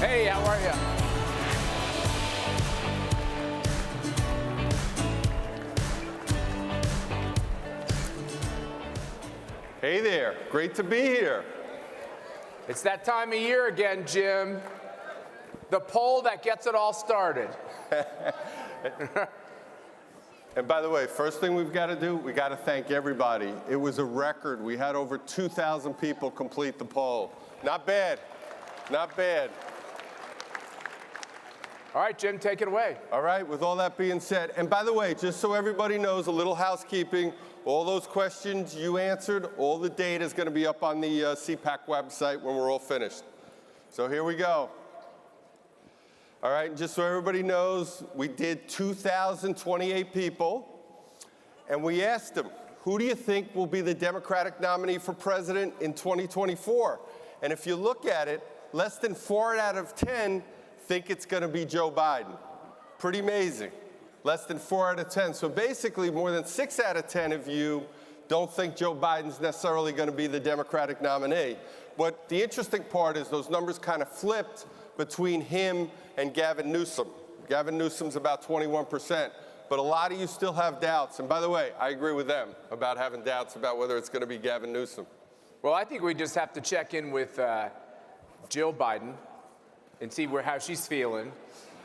Hey, how are you? Hey there, great to be here. It's that time of year again, Jim. The poll that gets it all started. And by the way, first thing we've got to do, we got to thank everybody. It was a record. We had over 2,000 people complete the poll. Not bad, not bad. All right, Jim, take it away. All right, with all that being said, and by the way, just so everybody knows, a little housekeeping, all those questions you answered, all the data is going to be up on the Cpac website when we're all finished. So here we go. All right, and just so everybody knows, we did 2,028 people, and we asked them, who do you think will be the Democratic nominee for president in 2024? And if you look at it, less than 4 out of 10 think it's going to be Joe Biden. Pretty amazing. Less than 4 out of 10. So basically, more than 6 out of 10 of you don't think Joe Biden's necessarily going to be the Democratic nominee. But the interesting part is those numbers kind of flipped between him and Gavin Newsom. Gavin Newsom's about 21%. But a lot of you still have doubts. And by the way, I agree with them about having doubts about whether it's going to be Gavin Newsom. Well, I think we just have to check in with Jill Biden and see how she's feeling.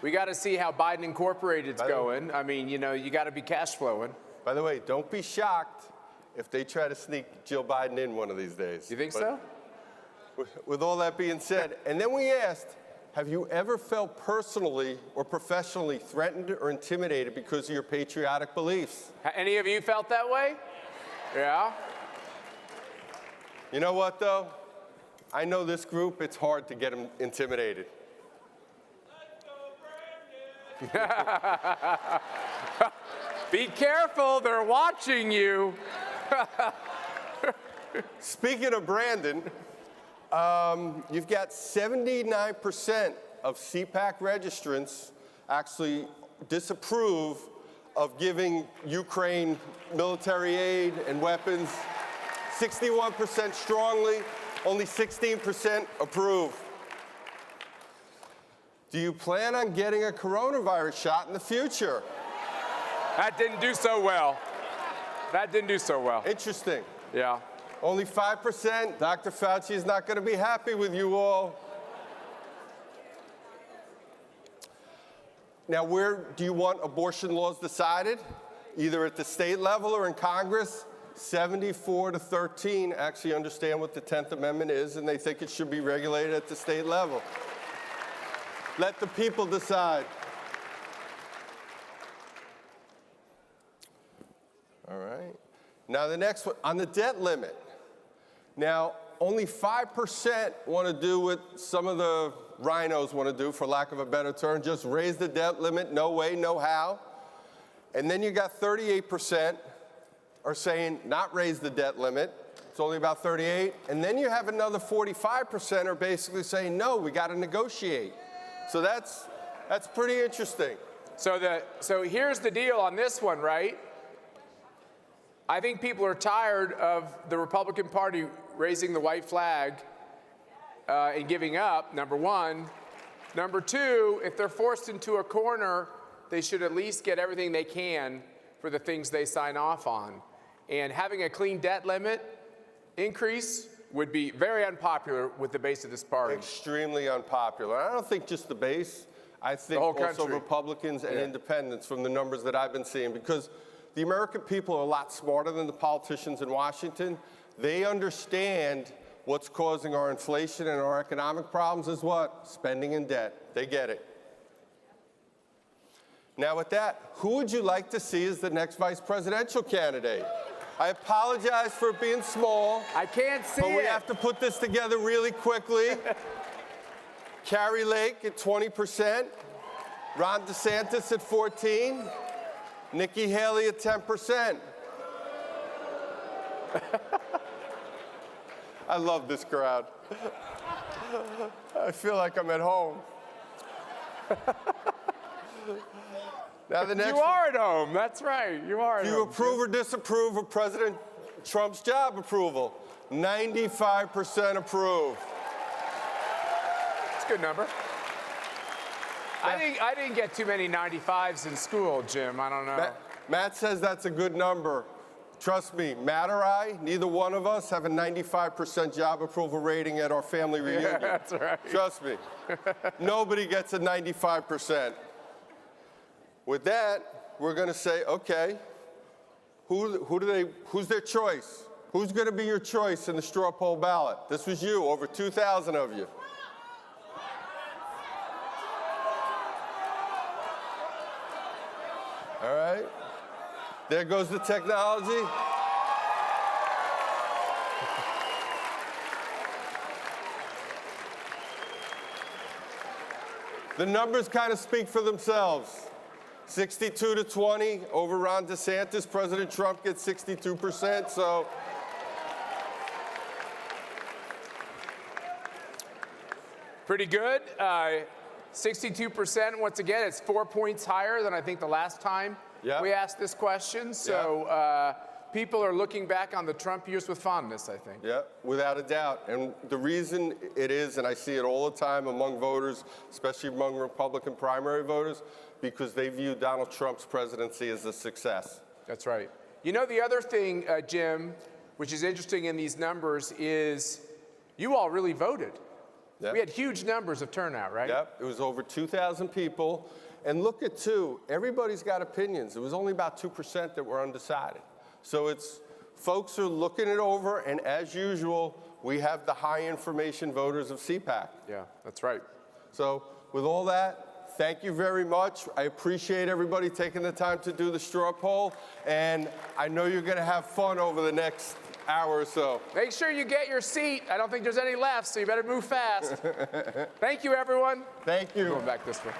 We got to see how Biden Incorporated's going. I mean, you know, you got to be cash flowing. By the way, don't be shocked if they try to sneak Jill Biden in one of these days. You think so? With all that being said, and then we asked, have you ever felt personally or professionally threatened or intimidated because of your patriotic beliefs? Any of you felt that way? Yeah? You know what, though? I know this group, it's hard to get them intimidated. Be careful, they're watching you. Speaking of Brandon, you've got 79% of Cpac registrants actually disapprove of giving Ukraine military aid and weapons. 61% strongly, only 16% approve. Do you plan on getting a coronavirus shot in the future? That didn't do so well. That didn't do so well. Interesting. Yeah. Only 5%. Dr. Fauci is not going to be happy with you all. Now, where do you want abortion laws decided? Either at the state level or in Congress? 74-13 actually understand what the 10th Amendment is, and they think it should be regulated at the state level. Let the people decide. All right. Now, the next one, on the debt limit. Now, only 5% want to do what some of the rhinos want to do, for lack of a better term, just raise the debt limit, no way, no how. And then you got 38% are saying not raise the debt limit. It's only about 38. And then you have another 45% are basically saying, no, we got to negotiate. So that's pretty interesting. So here's the deal on this one, right? I think people are tired of the Republican Party raising the white flag and giving up, number one. Number two, if they're forced into a corner, they should at least get everything they can for the things they sign off on. And having a clean debt limit increase would be very unpopular with the base of this party. Extremely unpopular. I don't think just the base. I think also Republicans and independents from the numbers that I've been seeing, because the American people are a lot smarter than the politicians in Washington. They understand what's causing our inflation and our economic problems is what? Spending and debt. They get it. Now with that, who would you like to see as the next vice presidential candidate? I apologize for being small. I can't see but we have to put this together really quickly. Carrie Lake at 20%, Ron DeSantis at 14%, Nikki Haley at 10%. I love this crowd. I feel like I'm at home. Now the next you are at home, that's right, you are at home. Do you approve or disapprove of President Trump's job approval? 95% approve. That's a good number. I didn't get too many 95s in school, Jim. I don't know. Matt says that's a good number. Trust me, Matt or I, neither one of us have a 95% job approval rating at our family reunion. Yeah, that's right. Trust me. Nobody gets a 95%. With that, we're going to say, okay, who's their choice? Who's going to be your choice in the straw poll ballot? This was you, over 2,000 of you. All right. There goes the technology. The numbers kind of speak for themselves. 62 to 20 over Ron DeSantis. President Trump gets 62%, so. Pretty good. 62%, once again, it's 4 points higher than I think the last time we asked this question. So people are looking back on the Trump years with fondness, I think. Yeah, without a doubt. And the reason it is, and I see it all the time among voters, especially among Republican primary voters, because they view Donald Trump's presidency as a success. That's right. You know, the other thing, Jim, which is interesting in these numbers is you all really voted. Yep. We had huge numbers of turnout, right? Yep, it was over 2,000 people. And look at, too, everybody's got opinions. It was only about 2% that were undecided. So it's, folks are looking it over, and as usual, we have the high information voters of Cpac. Yeah, that's right. So with all that, thank you very much. I appreciate everybody taking the time to do the straw poll, and I know you're going to have fun over the next hour or so. Make sure you get your seat. I don't think there's any left, so you better move fast. Thank you, everyone. Thank you. Going back this way.